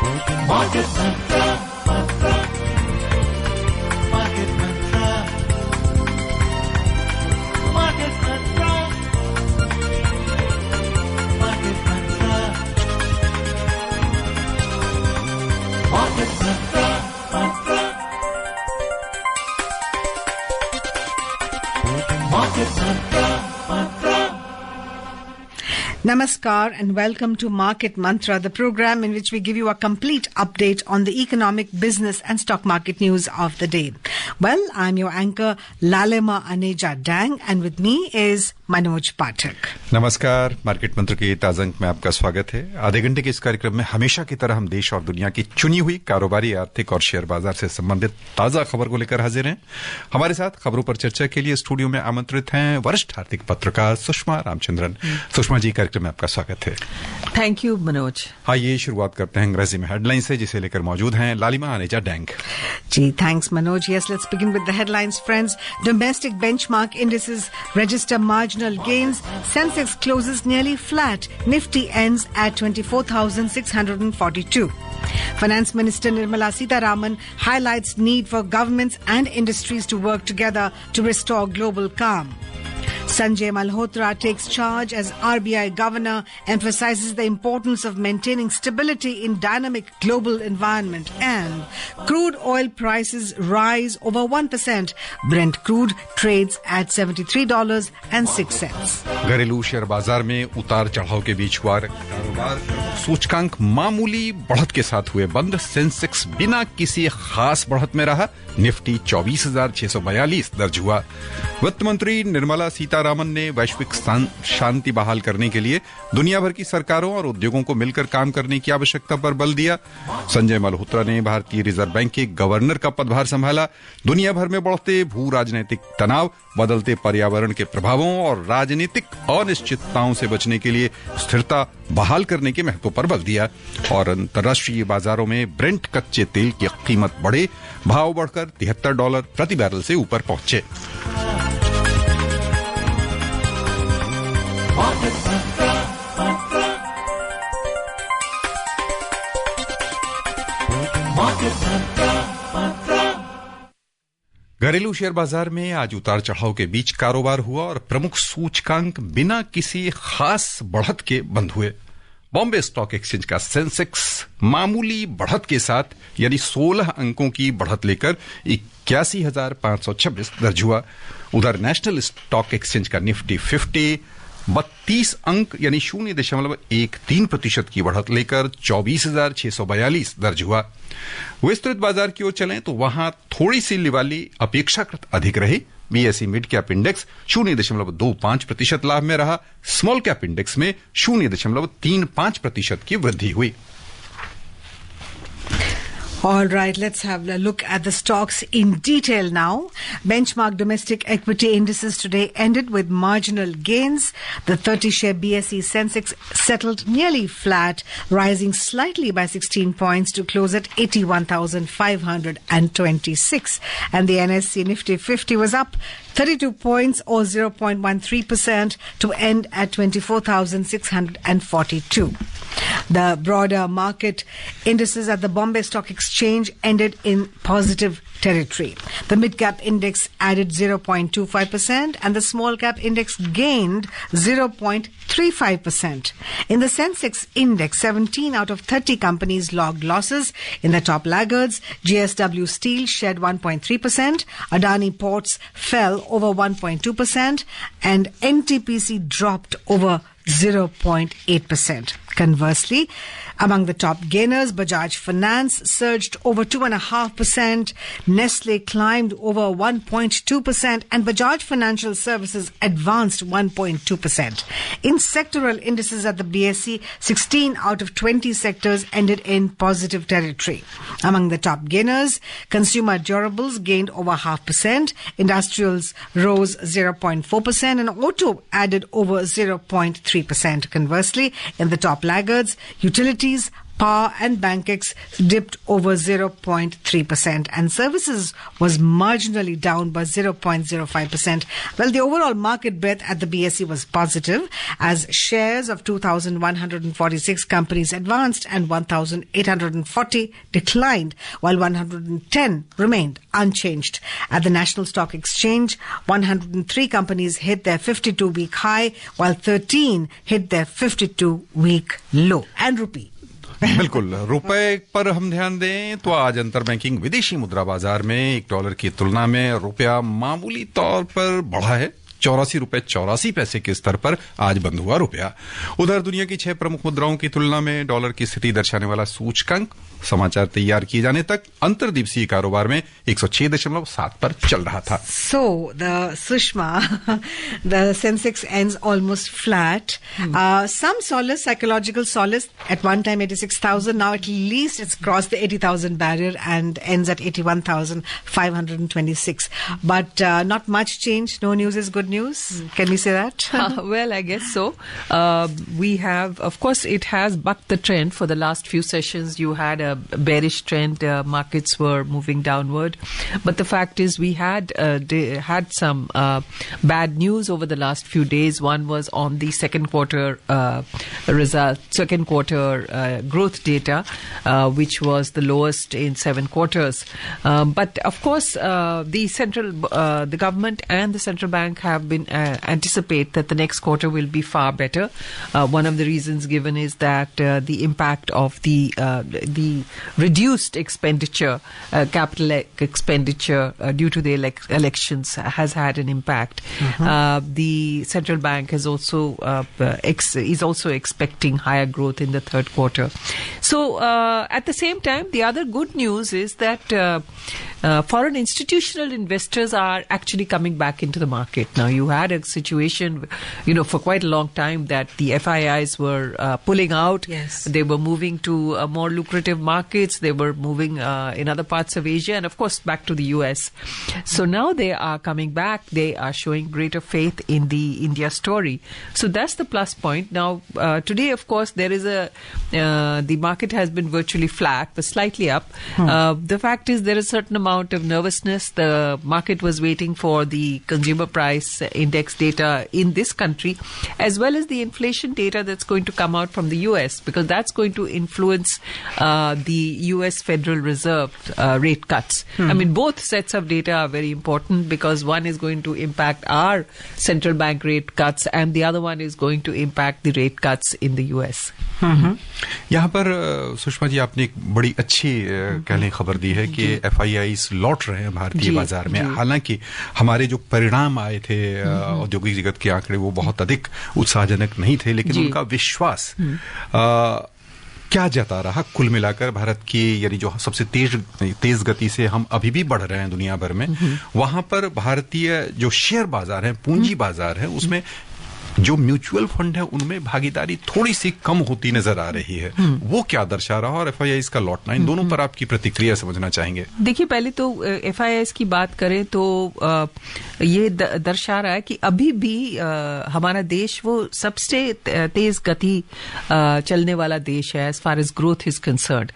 Market Mantra, Market Mantra, Market Mantra, Market Mantra, Market Mantra, Market Mantra, Mantra. Namaskar and welcome to Market Mantra, the program in which we give you a complete update on the economic, business and stock market news of the day. Well, I'm your anchor Lalema Aneja Dang and with me is Manoj पाठक। नमस्कार। Market मंत्र के ताजा अंक में आपका स्वागत है। आधे घंटे के इस कार्यक्रम में हमेशा की तरह हम देश और दुनिया की चुनी हुई कारोबारी, आर्थिक और शेयर बाजार से संबंधित ताजा खबर को लेकर हाजिर हैं। हमारे साथ खबरों पर चर्चा के लिए स्टूडियो में आमंत्रित हैं वरिष्ठ आर्थिक पत्रकार सुषमा रामचंद्रन। सुषमा जी, कार्यक्रम में आपका स्वागत है। Thank you Manoj. आइए शुरुआत करते हैं अंग्रेजी में हेडलाइन से, जिसे लेकर मौजूद हैं लालिमा अनेजा डैंग। जी, thanks Manoj. Yes, let's begin with the headlines, friends. Domestic benchmark indices register marginal gains. Sensex closes nearly flat. Nifty ends at 24,642. Finance Minister Nirmala Sitharaman highlights need for governments and industries to work together to restore global calm. Sanjay Malhotra takes charge as RBI governor, emphasizes the importance of maintaining stability in dynamic global environment, and crude oil prices rise over 1%. Brent crude trades at $73.06. घरेलू share बाजार में उतार चढ़ाव के बीच हुआ कारोबार, सूचकांक मामूली बढ़त के साथ हुए बंद। सेंसेक्स बिना किसी खास बढ़त में रहा। निफ्टी 24,642 दर्ज हुआ। वित्त मंत्री निर्मला सीतारामन ने वैश्विक शांति बहाल करने के लिए दुनिया भर की सरकारों और उद्योगों को मिलकर काम करने की आवश्यकता पर बल दिया। संजय मल्होत्रा ने भारतीय रिजर्व बैंक के गवर्नर का पदभार संभाला। दुनिया भर में बढ़ते भू राजनीतिक तनाव, बदलते पर्यावरण के प्रभावों और राजनीतिक अनिश्चितताओं से बचने के लिए स्थिरता बहाल करने के महत्व पर बल दिया। और अंतर्राष्ट्रीय बाजारों में ब्रेंट कच्चे तेल की कीमत बढ़े, भाव बढ़कर $73 प्रति बैरल से ऊपर पहुंचे। घरेलू शेयर बाजार में आज उतार चढ़ाव के बीच कारोबार हुआ और प्रमुख सूचकांक बिना किसी खास बढ़त के बंद हुए। बॉम्बे स्टॉक एक्सचेंज का सेंसेक्स मामूली बढ़त के साथ यानी 16 अंकों की बढ़त लेकर 81,526 दर्ज हुआ। उधर नेशनल स्टॉक एक्सचेंज का निफ्टी 50 32 अंक यानी 0.13% की बढ़त लेकर 24,642 दर्ज हुआ। विस्तृत बाजार की ओर चलें तो वहां थोड़ी सी लिवाली अपेक्षाकृत अधिक रही। बीएसई मिड कैप इंडेक्स 0.25% लाभ में रहा। स्मॉल कैप इंडेक्स में 0.35% की वृद्धि हुई। All right, let's have a look at the stocks in detail now. Benchmark domestic equity indices today ended with marginal gains. The 30-share BSE Sensex settled nearly flat, rising slightly by 16 points to close at 81,526. And the NSE Nifty 50 was up 32 points or 0.13% to end at 24,642. The broader market indices at the Bombay Stock Exchange ended in positive territory. The mid-cap index added 0.25% and the small-cap index gained 0.35%. In the Sensex index, 17 out of 30 companies logged losses. In the top laggards, JSW Steel shed 1.3%, Adani Ports fell over 1.2%, and NTPC dropped over 0.8%. Conversely, among the top gainers, Bajaj Finance surged over 2.5%, Nestle climbed over 1.2%, and Bajaj Financial Services advanced 1.2%. In sectoral indices at the BSE, 16 out of 20 sectors ended in positive territory. Among the top gainers, consumer durables gained over 0.5%, industrials rose 0.4%, and auto added over 0.3%. Conversely, in the top laggards, utilities, Power and Bankex dipped over 0.3%, and services was marginally down by 0.05%. Well, the overall market breadth at the BSE was positive as shares of 2,146 companies advanced and 1,840 declined, while 110 remained unchanged. At the National Stock Exchange, 103 companies hit their 52-week high, while 13 hit their 52-week low. And rupee. बिल्कुल रुपए पर हम ध्यान दें तो आज अंतर banking विदेशी मुद्रा बाजार में $1 की तुलना में रुपया मामूली तौर पर बढ़ा है। 84 रुपए 84 पैसे के स्तर पर आज बंद हुआ रुपया। उधर दुनिया की 6 प्रमुख मुद्राओं की तुलना में डॉलर की स्थिति दर्शाने वाला सूचकांक समाचार तैयार किए जाने तक अंतर्दिवसीय कारोबार में 106.7 पर चल रहा था। So the Sushma, the Sensex ends almost flat. Some solace, psychological solace. At one time 86,000. Now at least it's crossed the 80,000 barrier and ends at 81,526. But not much change. No news is good news. Can we say that? Well, I guess so. We have, of course, it has bucked the trend for the last few sessions. You had a bearish trend. Markets were moving downward. But the fact is we had some bad news over the last few days. One was on the second quarter growth data, which was the lowest in 7 quarters. But of course, the government and the central bank have been anticipate that the next quarter will be far better. One of the reasons given is that the impact of the reduced expenditure, capital expenditure due to the elections has had an impact. The central bank has also is also expecting higher growth in the third quarter. So at the same time, the other good news is that foreign institutional investors are actually coming back into the market. Now, you had a situation, for quite a long time that the FIIs were pulling out. Yes. They were moving to more lucrative markets. They were moving in other parts of Asia and, of course, back to the US. So now they are coming back. They are showing greater faith in the India story. So that's the plus point. Now, today, of course, there is the market has been virtually flat, but slightly up. The fact is there is a certain amount of nervousness. The market was waiting for the consumer price index data in this country, as well as the inflation data that's going to come out from the US, because that's going to influence the US Federal Reserve rate cuts. I mean, both sets of data are very important because one is going to impact our central bank rate cuts and the other one is going to impact the rate cuts in the US. यहाँ पर सुषमा जी आपने एक बड़ी अच्छी कह लें खबर दी है कि FIIs लौट रहे हैं भारतीय बाजार में। हालांकि हमारे जो परिणाम आए थे औद्योगिक जगत के आंकड़े वो बहुत अधिक उत्साहजनक नहीं थे, लेकिन उनका विश्वास क्या जता रहा कुल मिलाकर भारत की यानी जो सबसे तेज गति से हम अभी भी बढ़ रहे हैं दुनिया भर में, वहां पर भारतीय जो शेयर बाजार है, पूंजी बाजार है, उसमें जो म्यूचुअल फंड है उनमें भागीदारी थोड़ी सी कम होती नजर आ रही है। वो क्या दर्शा रहा और FIIs का लौटना, इन दोनों पर आपकी प्रतिक्रिया समझना चाहेंगे। देखिए, पहले तो FIIs की बात करें तो ये दर्शा रहा है कि अभी भी हमारा देश वो सबसे तेज गति चलने वाला देश है as far as growth is concerned.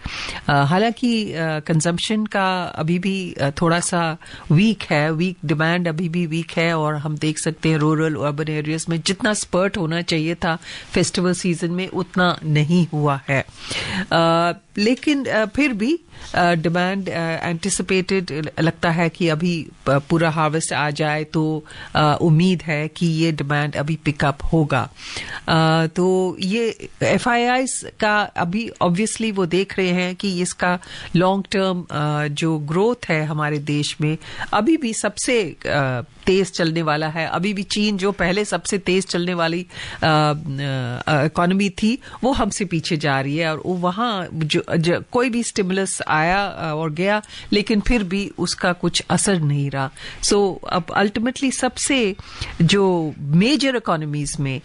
हालांकि कंजम्पशन का अभी भी थोड़ा सा वीक है, वीक डिमांड अभी भी वीक है, और हम देख सकते हैं रूरल अर्बन एरियाज में जितना स्पर्ट होना चाहिए था फेस्टिवल सीजन में उतना नहीं हुआ है। लेकिन फिर भी डिमांड एंटिसिपेटेड लगता है कि अभी पूरा हार्वेस्ट आ जाए तो उम्मीद है कि ये डिमांड अभी पिकअप होगा। तो ये FIIs का अभी ऑब्वियसली वो देख रहे हैं कि इसका लॉन्ग टर्म जो ग्रोथ है हमारे देश में अभी भी सबसे तेज चलने वाला है। अभी भी चीन जो पहले सबसे तेज चलने वाली इकोनॉमी थी वो हमसे पीछे जा रही है, और वहां जो कोई भी स्टिमुलस आया और गया लेकिन फिर भी उसका कुछ असर नहीं रहा। सो अब अल्टीमेटली सबसे जो मेजर इकोनॉमीज में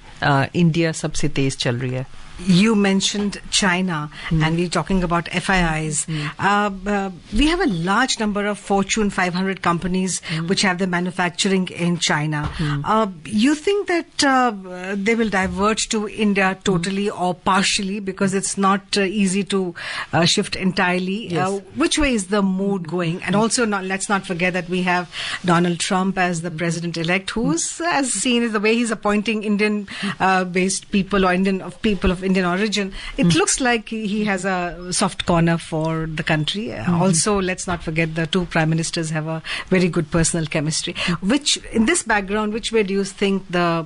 इंडिया सबसे तेज चल रही है। You mentioned China, and we're talking about FIIs. We have a large number of Fortune 500 companies which have their manufacturing in China. You think that they will divert to India totally or partially, because it's not easy to shift entirely? Yes. Which way is the mood going? And also, let's not forget that we have Donald Trump as the president-elect, who's as seen as the way he's appointing Indian-based people or people of Indian origin. It looks like he has a soft corner for the country. Also, let's not forget the two prime ministers have a very good personal chemistry. In this background, which way do you think the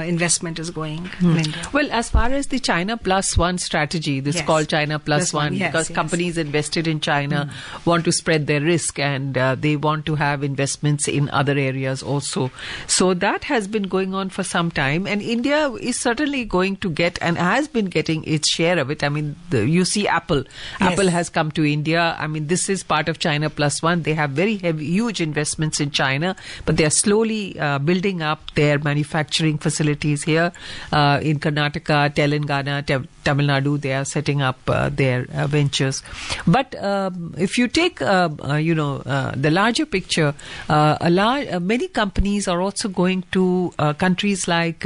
investment is going in India? Well, as far as the China Plus One strategy, this Yes. called China Plus Plus One, One, yes, because yes. companies invested in China want to spread their risk, and they want to have investments in other areas also. So that has been going on for some time, and India is certainly going to get and has been getting its share of it. I mean, you see Apple. Yes. Apple has come to India. I mean, this is part of China Plus One. They have very huge investments in China, but they are slowly building up their manufacturing facilities here in Karnataka, Telangana, Tamil Nadu. They are setting up their ventures. But if you take, the larger picture, many companies are also going to countries like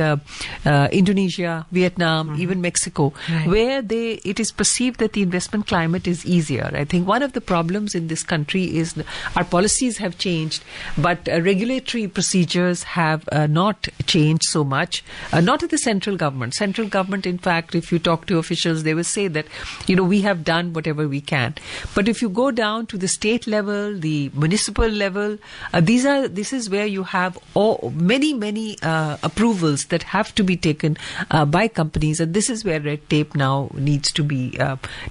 Indonesia, Vietnam, even Mexico, Right. where it is perceived that the investment climate is easier. I think one of the problems in this country is our policies have changed, but regulatory procedures have not changed so much. Not at the central government. Central government, in fact, if you talk to officials, they will say that, we have done whatever we can. But if you go down to the state level, the municipal level, this is where you have many approvals that have to be taken by companies, and this is where red tape now needs to be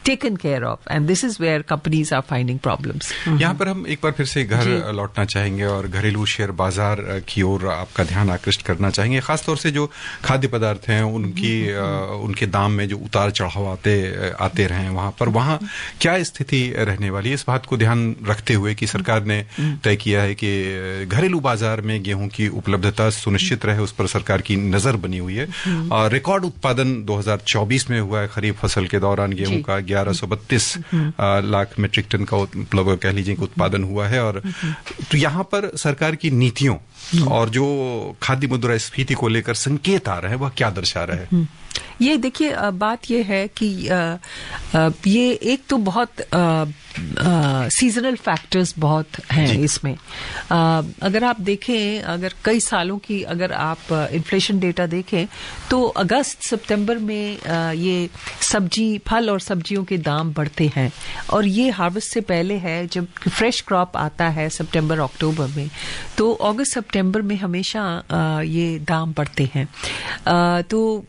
taken care of, and this is where companies are finding problems. यहाँ पर हम एक बार फिर से घर लौटना चाहेंगे और घरेलू शेयर बाजार की ओर आपका ध्यान आकृष्ट करना चाहेंगे, खासतौर से जो खाद्य पदार्थ हैं उनके दाम में जो उतार चढ़ाव आते रहे हैं, वहाँ क्या स्थिति रहने वाली है? इस बात को ध्यान रखते हुए कि सरकार ने तय किया है कि घरेलू बाजार में गेहूं की उपलब्धता सुनिश्चित रहे, उस पर सरकार की नजर बनी हुई है। और रिकॉर्ड उत्पादन 2024 में हुआ है। खरीफ फसल के दौरान गेहूं का 1132 लाख मीट्रिक टन का मतलब कह लीजिए कि उत्पादन हुआ है। और तो यहाँ पर सरकार की नीतियों और जो खाद्य मुद्रास्फीति को लेकर संकेत आ रहे हैं, वह क्या दर्शा रहे हैं? ये देखिए, बात ये है कि ये एक तो बहुत सीजनल फैक्टर्स बहुत हैं इसमें। अगर आप देखें, अगर कई सालों की अगर आप इन्फ्लेशन डेटा देखें तो अगस्त सितंबर में ये फल और सब्जियों के दाम बढ़ते हैं, और ये हार्वेस्ट से पहले है। जब फ्रेश क्रॉप आता है सितंबर अक्टूबर में, तो अगस्त सितंबर में हमेशा ये दाम बढ़ते हैं। तो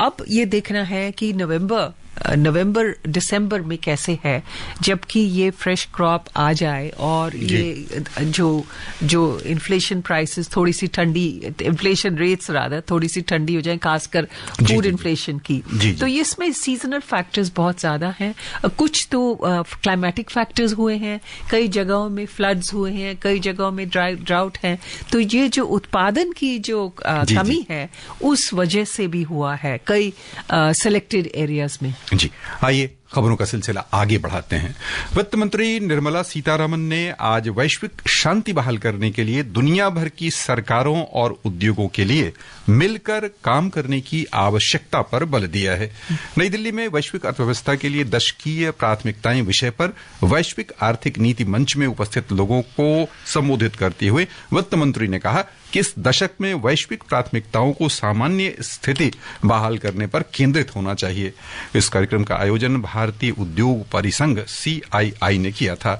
अब ये देखना है कि नवंबर दिसंबर में कैसे है, जबकि ये फ्रेश क्रॉप आ जाए और ये जो इन्फ्लेशन प्राइसेस थोड़ी सी ठंडी, इन्फ्लेशन रेट्स थोड़ी सी ठंडी हो जाए, खासकर फूड इन्फ्लेशन की। तो इसमें सीजनल फैक्टर्स बहुत ज्यादा हैं। कुछ तो क्लाइमेटिक फैक्टर्स हुए हैं, कई जगहों में फ्लड्स हुए हैं, कई जगहों में ड्राउट है। तो ये जो उत्पादन की जो कमी है, उस वजह से भी हुआ है कई सिलेक्टेड एरियाज में। जी, आइए खबरों का सिलसिला आगे बढ़ाते हैं। वित्त मंत्री निर्मला सीतारमण ने आज वैश्विक शांति बहाल करने के लिए दुनिया भर की सरकारों और उद्योगों के लिए मिलकर काम करने की आवश्यकता पर बल दिया है। नई दिल्ली में वैश्विक अर्थव्यवस्था के लिए दशकीय प्राथमिकताएं विषय पर वैश्विक आर्थिक नीति मंच में उपस्थित लोगों को संबोधित करते हुए वित्त मंत्री ने कहा कि इस दशक में वैश्विक प्राथमिकताओं को सामान्य स्थिति बहाल करने पर केंद्रित होना चाहिए। इस कार्यक्रम का आयोजन भारतीय उद्योग परिसंघ CII ने किया था।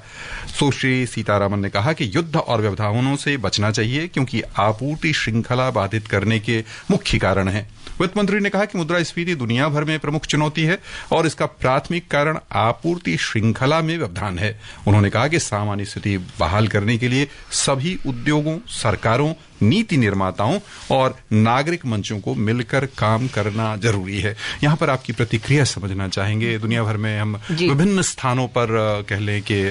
सुश्री सीतारामन ने कहा कि युद्ध और व्यवधानों से बचना चाहिए, क्योंकि आपूर्ति श्रृंखला बाधित करने के मुख्य कारण है। वित्त मंत्री ने कहा कि मुद्रास्फीति दुनिया भर में प्रमुख चुनौती है और इसका प्राथमिक कारण आपूर्ति श्रृंखला में व्यवधान है। उन्होंने कहा कि सामान्य स्थिति बहाल करने के लिए सभी उद्योगों, सरकारों, नीति निर्माताओं और नागरिक मंचों को मिलकर काम करना जरूरी है। यहां पर आपकी प्रतिक्रिया समझना चाहेंगे। दुनिया भर में हम विभिन्न स्थानों पर कह लें कि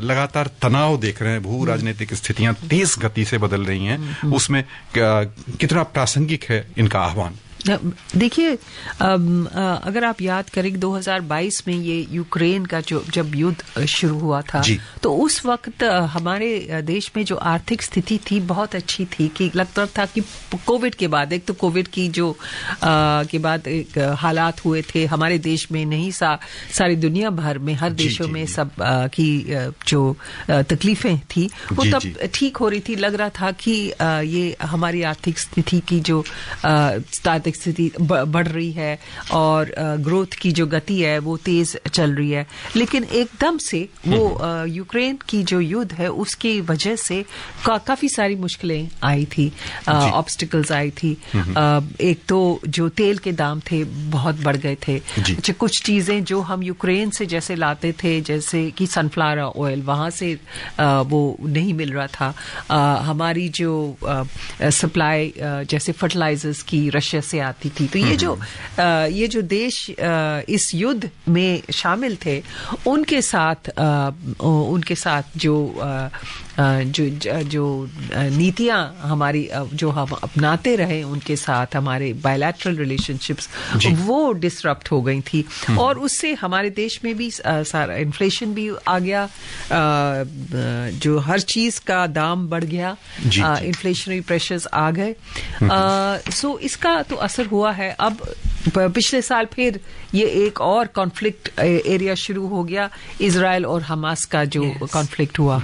लगातार तनाव देख रहे हैं, भू राजनीतिक स्थितियां तेज गति से बदल रही हैं, उसमें कितना प्रासंगिक है इनका आह्वान? देखिए, अगर आप याद करें 2022 में ये यूक्रेन का जब युद्ध शुरू हुआ था, तो उस वक्त हमारे देश में जो आर्थिक स्थिति थी बहुत अच्छी थी, कि लगता था कि कोविड के बाद, एक तो कोविड की जो के बाद एक हालात हुए थे हमारे देश में, नहीं सारी दुनिया भर में हर देशों में सब की जो तकलीफें थी वो तब ठीक हो रही थी। लग रहा था कि ये हमारी आर्थिक स्थिति की जो आर्थिक स्थिति बढ़ रही है और ग्रोथ की जो गति है वो तेज चल रही है। लेकिन एकदम से वो यूक्रेन की जो युद्ध है उसकी वजह से काफी सारी मुश्किलें आई थी, ऑब्स्टिकल्स आई थी। एक तो जो तेल के दाम थे बहुत बढ़ गए थे। कुछ चीजें जो हम यूक्रेन से जैसे लाते थे, जैसे कि सनफ्लावर ऑयल, वहां से वो नहीं मिल रहा था। हमारी जो सप्लाई जैसे फर्टिलाइजर्स की रशिया से आती थी। तो ये जो देश इस युद्ध में शामिल थे उनके साथ जो नीतियां हमारी जो हम अपनाते रहे उनके साथ, हमारे बायलैटरल रिलेशनशिप्स वो डिसरप्ट हो गई थी। और उससे हमारे देश में भी सारा इन्फ्लेशन भी आ गया, जो हर चीज का दाम बढ़ गया, इन्फ्लेशनरी प्रेशर्स आ गए। सो इसका तो असर हुआ है। अब पिछले साल फिर ये एक और कॉन्फ्लिक्ट एरिया शुरू हो गया, इजराइल और हमास का जो कॉन्फ्लिक्ट हुआ,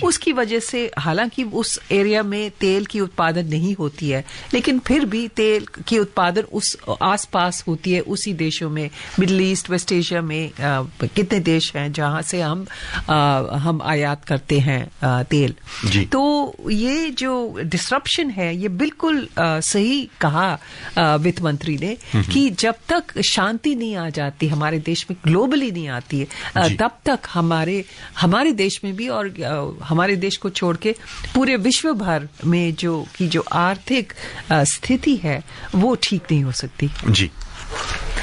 उसकी वजह से हालांकि उस एरिया में तेल की उत्पादन नहीं होती है, लेकिन फिर भी तेल की उत्पादन उस आसपास होती है, उसी देशों में। मिडिल ईस्ट, वेस्ट एशिया में कितने देश हैं जहां से हम आयात करते हैं तेल। तो ये जो डिसरप्शन है ये बिल्कुल सही कहा वित्त मंत्री ने कि जब तक शांति नहीं आ जाती हमारे देश में, ग्लोबली नहीं आती है, तब तक हमारे देश में भी और हमारे देश को छोड़ के पूरे विश्व भर में जो आर्थिक स्थिति है वो ठीक नहीं हो सकती। जी,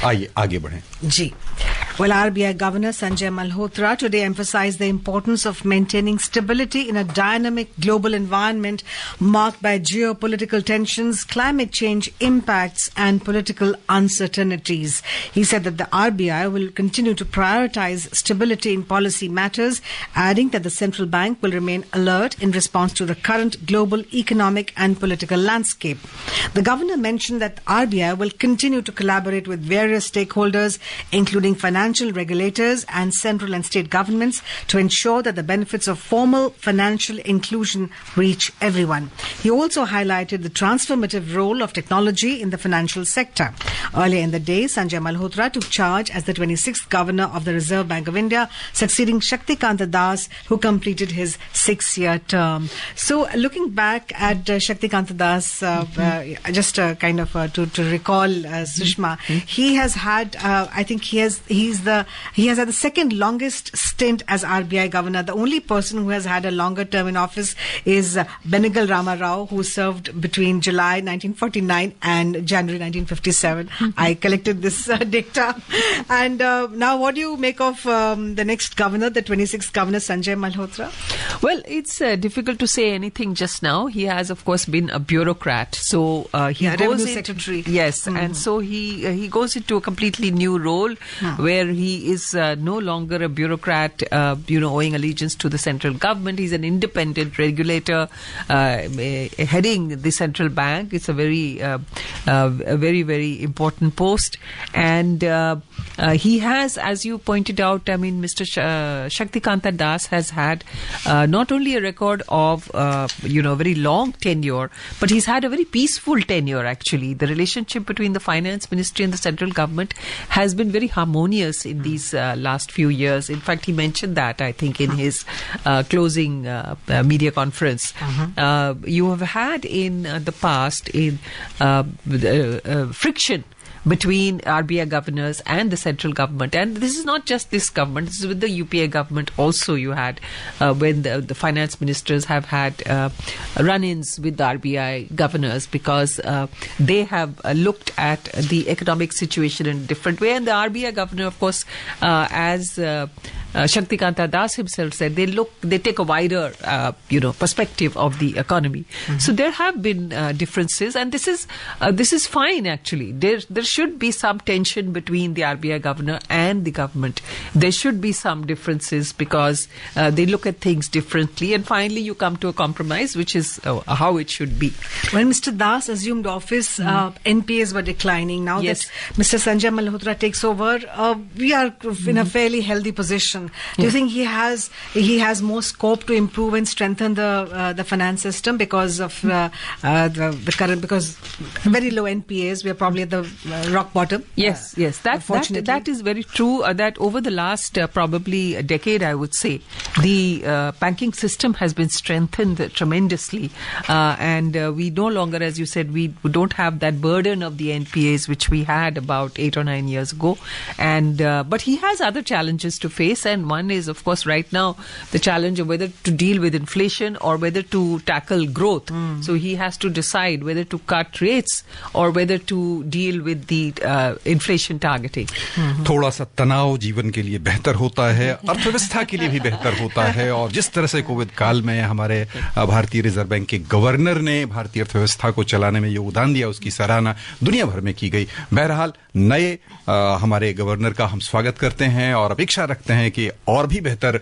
आइए आगे बढ़ें। जी, well, RBI Governor Sanjay Malhotra today emphasized the importance of maintaining stability in a dynamic global environment marked by geopolitical tensions, climate change impacts, and political uncertainties. He said that the RBI will continue to prioritize stability in policy matters, adding that the central bank will remain alert in response to the current global economic and political landscape. The governor mentioned that RBI will continue to collaborate with various stakeholders, including financial regulators and central and state governments, to ensure that the benefits of formal financial inclusion reach everyone. He also highlighted the transformative role of technology in the financial sector. Earlier in the day, Sanjay Malhotra took charge as the 26th governor of the Reserve Bank of India, succeeding Shaktikanta Das, who completed his 6-year term. So, looking back at Shaktikanta Das, just kind of to recall Sushma, he has had, I think he has had the second longest stint as RBI governor. The only person who has had a longer term in office is Benegal Rama Rao, who served between July 1949 and January 1957. I collected this data. And now, what do you make of the next governor, the 26th governor, Sanjay Malhotra? Well, it's difficult to say anything just now. He has, of course, been a bureaucrat. So he goes into secretary. Yes, and so he goes into a completely new role where he is no longer a bureaucrat, owing allegiance to the central government. He's an independent regulator heading the central bank. It's a very, very important post. And he has, as you pointed out, I mean, Mr. Shaktikanta Das has had not only a record of, very long tenure, but he's had a very peaceful tenure, actually. The relationship between the finance ministry and the central government has been very harmonious in these last few years. In fact, he mentioned that, I think, in his closing media conference. You have had in the past friction between RBI governors and the central government. And this is not just this government, this is with the UPA government also. You had when the finance ministers have had run-ins with the RBI governors because they have looked at the economic situation in a different way. And the RBI governor, of course, as Shaktikanta Das himself said, they take a wider, perspective of the economy. So there have been differences, and this is fine actually. There should be some tension between the RBI governor and the government. There should be some differences because they look at things differently, and finally you come to a compromise, which is how it should be. When Mr. Das assumed office, NPAs were declining. Now Yes. that Mr. Sanjay Malhotra takes over, we are in a fairly healthy position. Do you think he has more scope to improve and strengthen the finance system because of the current, because very low NPAs, we are probably at the rock bottom? Yes, unfortunately. that is very true. That over the last probably a decade, I would say, the banking system has been strengthened tremendously, and we no longer, as you said, we don't have that burden of the NPAs which we had about 8 or 9 years ago. And but he has other challenges to face, and one is, of course, right now the challenge of whether to deal with inflation or whether to tackle growth. So he has to decide whether to cut rates or whether to deal with the inflation targeting. थोड़ा सा तनाव जीवन के लिए बेहतर होता है, अर्थव्यवस्था के लिए भी बेहतर होता है, और जिस तरह से कोविड काल में हमारे भारतीय रिजर्व बैंक के गवर्नर ने भारतीय अर्थव्यवस्था को चलाने में योगदान दिया, उसकी सराहना दुनिया भर में की गई। बहरहाल नए हमारे गवर्नर का हम स्वागत करते हैं और अपेक्षा रखते हैं कि और भी बेहतर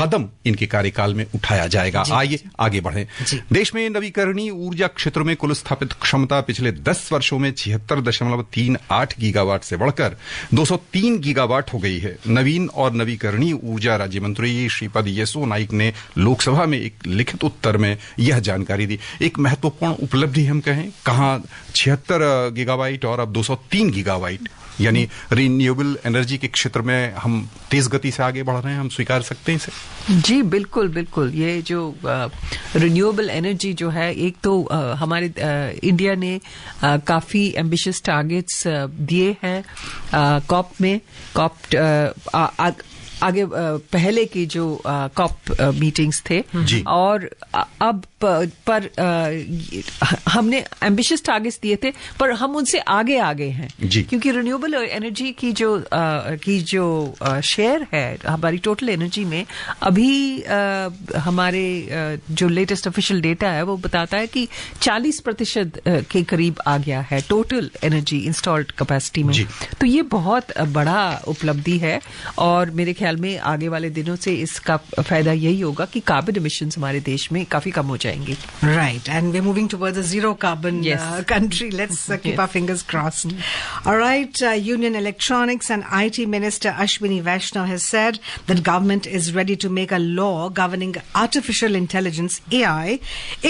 कदम इनके कार्यकाल में उठाया जाएगा। आइए आगे बढ़ें। देश में नवीकरणीय ऊर्जा क्षेत्रों में कुल स्थापित क्षमता पिछले 10 वर्षों में 76.38 गीगावाट से बढ़कर 203 गीगावाट हो गई है। नवीन और नवीकरणीय ऊर्जा राज्य मंत्री श्रीपद येसो नाइक ने लोकसभा में एक लिखित उत्तर में यह जानकारी दी। एक महत्वपूर्ण उपलब्धि हम कहें, कहां 76 गीगावाट और अब 203 गीगावाट, यानी रिन्यूएबल एनर्जी के क्षेत्र में हम तेज गति से आगे बढ़ रहे हैं, हम स्वीकार सकते हैं इसे? जी बिल्कुल बिल्कुल। ये जो रिन्यूएबल एनर्जी जो है, एक तो हमारे इंडिया ने काफी एम्बिशियस टारगेट्स दिए हैं कॉप में, आगे पहले की जो कॉप मीटिंग्स थे, और अब पर हमने एम्बिशियस टारगेट्स दिए थे, पर हम उनसे आगे हैं, क्योंकि रिन्यूएबल एनर्जी की जो शेयर है हमारी टोटल एनर्जी में, अभी हमारे जो लेटेस्ट ऑफिशियल डेटा है वो बताता है कि 40% के करीब आ गया है टोटल एनर्जी इंस्टॉल्ड कैपेसिटी में। तो ये बहुत बड़ा उपलब्धि है, और मेरे ख्याल में आगे वाले दिनों से इसका फायदा यही होगा कि कार्बन एमिशंस हमारे देश में काफी कम हो जाएंगे। Right, and we're moving towards a zero carbon country. Let's keep our fingers crossed. All right, Union Electronics and IT Minister Ashwini Vaishnaw has said that government is ready to make a law governing artificial intelligence, AI,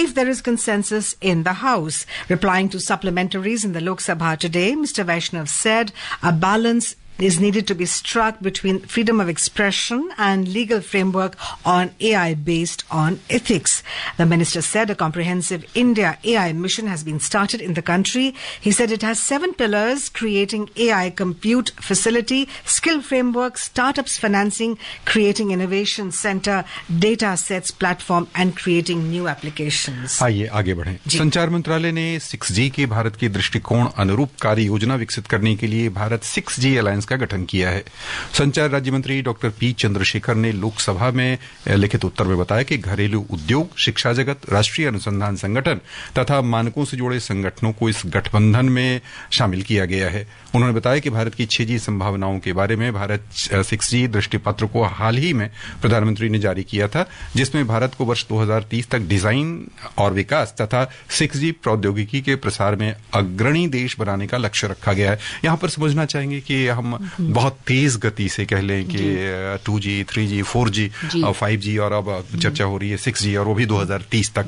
if there is consensus in the House. Replying to supplementaries in the Lok Sabha today, Mr. Vaishnaw said a balance is needed to be struck between freedom of expression and legal framework on AI based on ethics. The minister said a comprehensive India AI mission has been started in the country. He said it has 7 pillars: creating AI compute facility, skill framework, startups financing, creating innovation center, data sets platform, and creating new applications. आइए आगे बढ़ें। संचार मंत्रालय ने 6G के भारत के दृष्टिकोण अनुरूप कार्य योजना विकसित करने के लिए भारत 6G अलायंस का गठन किया है। संचार राज्य मंत्री डॉक्टर पी चंद्रशेखर ने लोकसभा में लिखित उत्तर में बताया कि घरेलू उद्योग, शिक्षा जगत, राष्ट्रीय अनुसंधान संगठन तथा मानकों से जुड़े संगठनों को इस गठबंधन में शामिल किया गया है। उन्होंने बताया कि भारत की 6G संभावनाओं के बारे में भारत 6G दृष्टिपत्र को हाल ही में प्रधानमंत्री ने जारी किया था, जिसमें भारत को वर्ष 2030 तक डिजाइन और विकास तथा 6G प्रौद्योगिकी के प्रसार में अग्रणी देश बनाने का लक्ष्य रखा गया है। यहाँ पर समझना चाहेंगे कि हम बहुत तेज गति से कह लें कि 2G, 3G, 4G और 5G, और अब चर्चा हो रही है 6G, और वो भी 2030 तक।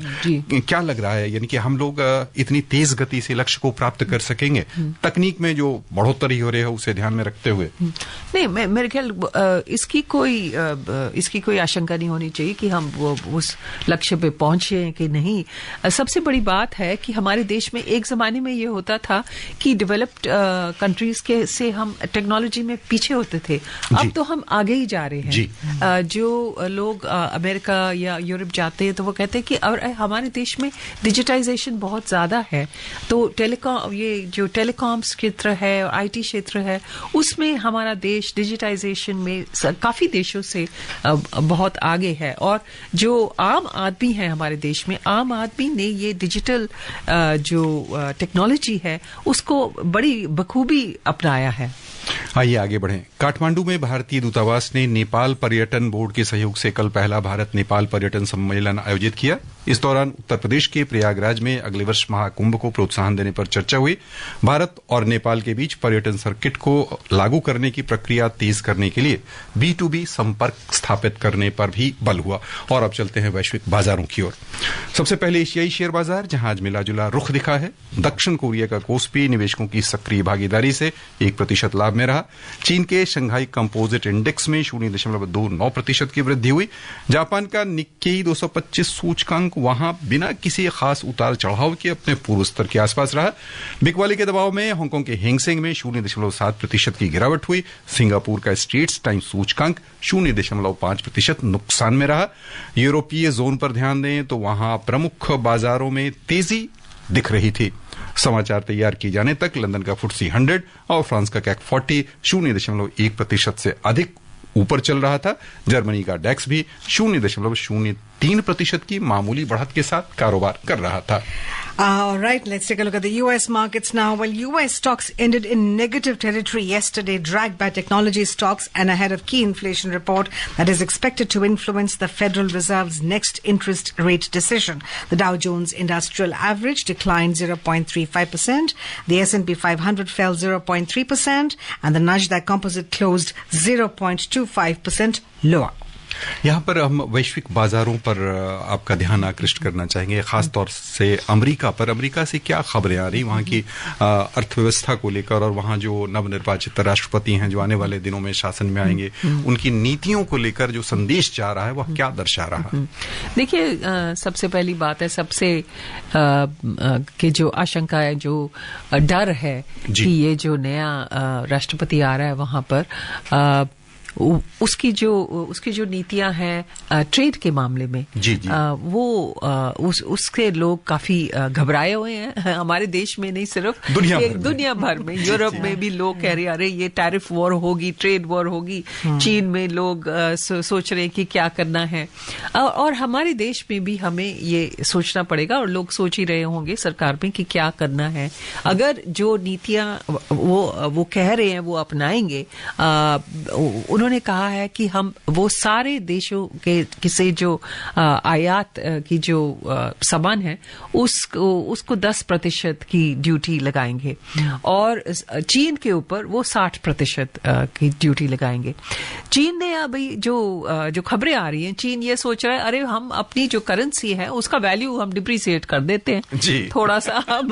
क्या लग रहा है, यानी कि हम लोग इतनी तेज गति से लक्ष्य को प्राप्त कर सकेंगे? तकनीक में जो बढ़ोतरी हो रही है उसे ध्यान में रखते हुए? नहीं, मेरे ख्याल इसकी कोई आशंका नहीं होनी चाहिए कि हम वो उस लक्ष्य पे पहुंचे कि नहीं। सबसे बड़ी बात है कि हमारे देश में एक जमाने में ये होता था कि डेवलप्ड कंट्रीज के से हम टेक्नोलॉजी टेक्नोलॉजी में पीछे होते थे, अब तो हम आगे ही जा रहे हैं। जो लोग अमेरिका या यूरोप जाते हैं तो वो कहते हैं कि हमारे देश में डिजिटाइजेशन बहुत ज्यादा है, तो ये जो टेलीकॉम्स क्षेत्र है और आईटी क्षेत्र है उसमें हमारा देश डिजिटाइजेशन में काफी देशों से बहुत आगे है। और जो आम आदमी है हमारे देश में, आम आदमी ने ये डिजिटल जो टेक्नोलॉजी है उसको बड़ी बखूबी अपनाया है। आइए आगे बढ़ें। काठमांडू में भारतीय दूतावास ने नेपाल पर्यटन बोर्ड के सहयोग से कल पहला भारत नेपाल पर्यटन सम्मेलन आयोजित किया। इस दौरान उत्तर प्रदेश के प्रयागराज में अगले वर्ष महाकुंभ को प्रोत्साहन देने पर चर्चा हुई। भारत और नेपाल के बीच पर्यटन सर्किट को लागू करने की प्रक्रिया तेज करने के लिए B2B संपर्क स्थापित करने पर भी बल हुआ। और अब चलते हैं वैश्विक बाजारों की ओर। सबसे पहले एशियाई शेयर बाजार, जहां आज मिला जुला रुख दिखा है। दक्षिण कोरिया का कोस्पी निवेशकों की सक्रिय भागीदारी से 1% लाभ में रहा। चीन के शंघाई कंपोजिट इंडेक्स में 0.29% की वृद्धि हुई। जापान का निक्केई 225 सूचकांक वहां बिना किसी खास उतार चढ़ाव के अपने पूर्व स्तर के आसपास रहा। बिकवाली के दबाव में हांगकांग के हैंगसेंग में 0.7% की गिरावट हुई। सिंगापुर का स्ट्रेट्स टाइम्स सूचकांक 0.5% नुकसान में रहा। यूरोपीय जोन पर ध्यान दें तो वहां प्रमुख बाजारों में तेजी दिख रही थी। समाचार तैयार किए जाने तक लंदन का FTSE 100 और फ्रांस का CAC 40 0.1% से अधिक ऊपर चल रहा था। जर्मनी का डैक्स भी 0.03% की मामूली बढ़त के साथ कारोबार कर रहा था। All right, let's take a look at the U.S. markets now. Well, U.S. stocks ended in negative territory yesterday, dragged by technology stocks and ahead of key inflation report that is expected to influence the Federal Reserve's next interest rate decision. The Dow Jones Industrial Average declined 0.35%. The S&P 500 fell 0.3%, and the Nasdaq Composite closed 0.25% lower. यहाँ पर हम वैश्विक बाजारों पर आपका ध्यान आकृष्ट करना चाहेंगे, खासतौर से अमेरिका पर। अमेरिका से क्या खबरें आ रही वहाँ की अर्थव्यवस्था को लेकर, और वहाँ जो नवनिर्वाचित राष्ट्रपति हैं जो आने वाले दिनों में शासन में आएंगे, उनकी नीतियों को लेकर जो संदेश जा रहा है वह क्या दर्शा रहा है? देखिए, सबसे पहली बात है, सबसे कि जो आशंका है, जो डर है कि ये जो नया राष्ट्रपति आ रहा है वहाँ पर उसकी जो नीतियां हैं ट्रेड के मामले में, उसके लोग काफी घबराए हुए हैं। हमारे देश में नहीं, सिर्फ दुनिया भर में, यूरोप में भी लोग कह रहे हैं अरे ये टैरिफ वॉर होगी, ट्रेड वॉर होगी। चीन में लोग सोच रहे हैं कि क्या करना है, और हमारे देश में भी हमें ये सोचना पड़ेगा, और लोग सोच ही रहे होंगे सरकार में कि क्या करना है। अगर जो नीतियां वो कह रहे हैं वो अपनाएंगे, उन्होंने कहा है कि हम वो सारे देशों के से जो आयात की जो सामान है उसको 10% की ड्यूटी लगाएंगे, और चीन के ऊपर वो 60% की ड्यूटी लगाएंगे। चीन ने अभी जो खबरें आ रही हैं, चीन ये सोच रहा है अरे हम अपनी जो करेंसी है उसका वैल्यू हम डिप्रिसिएट कर देते हैं थोड़ा सा, हम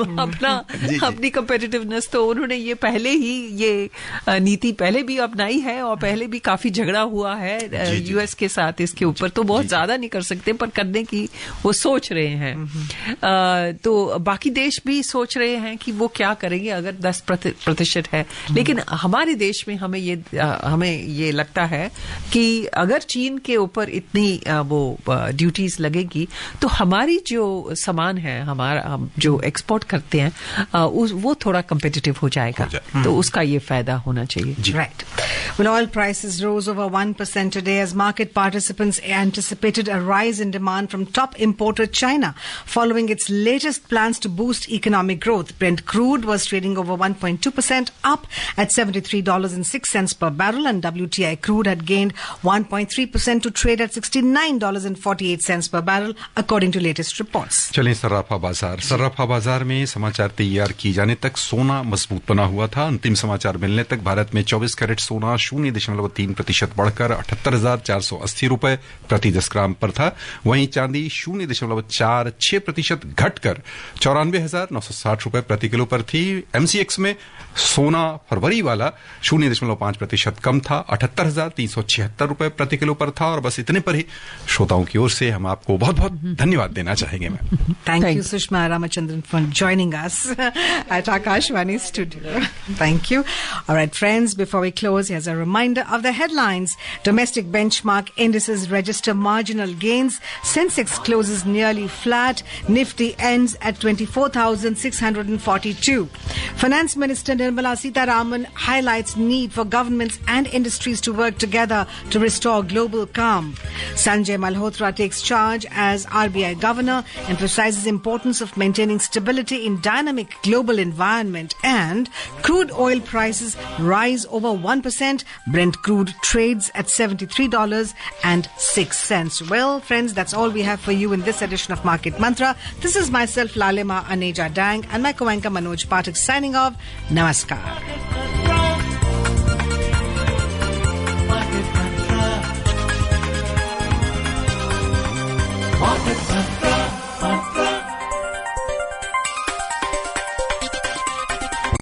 अपनी कंपेटिटिवनेस। तो उन्होंने ये पहले ही ये नीति पहले भी अपनाई है, और पहले भी काफी झगड़ा हुआ है यूएस के साथ इसके ऊपर। तो बहुत ज्यादा नहीं कर सकते, पर करने की वो सोच रहे हैं। तो बाकी देश भी सोच रहे हैं कि वो क्या करेंगे अगर 10% है। लेकिन हमारे देश में हमें ये लगता है कि अगर चीन के ऊपर इतनी वो ड्यूटीज लगेगी तो हमारी जो सामान है, हम जो एक्सपोर्ट करते हैं वो थोड़ा कम्पिटिटिव हो जाएगा। तो उसका ये फायदा होना चाहिए। Right. Well, oil prices rose over 1% today as market participants anticipated a rise in demand from top importer China following its latest plans to boost economic growth. Brent crude was trading over 1.2% up at $73.06 per barrel, and WTI crude had gained 1.3% to trade at $69.48 per barrel according to latest reports. चलें सर्राफा बाजार में समाचार तैयार किए जाने तक सोना मजबूत बना हुआ था। अंतिम समाचार मिलने तक भारत में 24 कैरेट सोना 0.3 0.3% बढ़कर 78,480 रुपए प्रति 10 ग्राम पर था। वहीं चांदी 0.46% घटकर 94,960 रुपए प्रति किलो पर थी। एमसीएक्स में सोना फरवरी वाला 0.5% कम था, 78,376 रुपए प्रति किलो पर था। और बस इतने पर ही श्रोताओं की ओर से हम आपको बहुत बहुत धन्यवाद देना चाहेंगे। मैं Thank you, Sushma Ramachandran, for joining us at Akashvani Studio. Thank you. All right, friends, before we close, here's a reminder of the headlines. Domestic benchmark indices register marginal gains. Sensex closes nearly flat. Nifty ends at 24,642. Finance Minister Nirmala Sitharaman highlights need for governments and industries to work together to restore global calm. Sanjay Malhotra takes charge as RBI governor, emphasizes importance of maintaining stability in dynamic global environment. And crude oil prices rise over 1%. Brent crude trades at $73.06. Well, friends, that's all we have for you in this edition of Market Mantra. This is myself, Lalema Aneja Dang, and my co-anchor Manoj Pathak signing off. Namaskar. Market Mantra.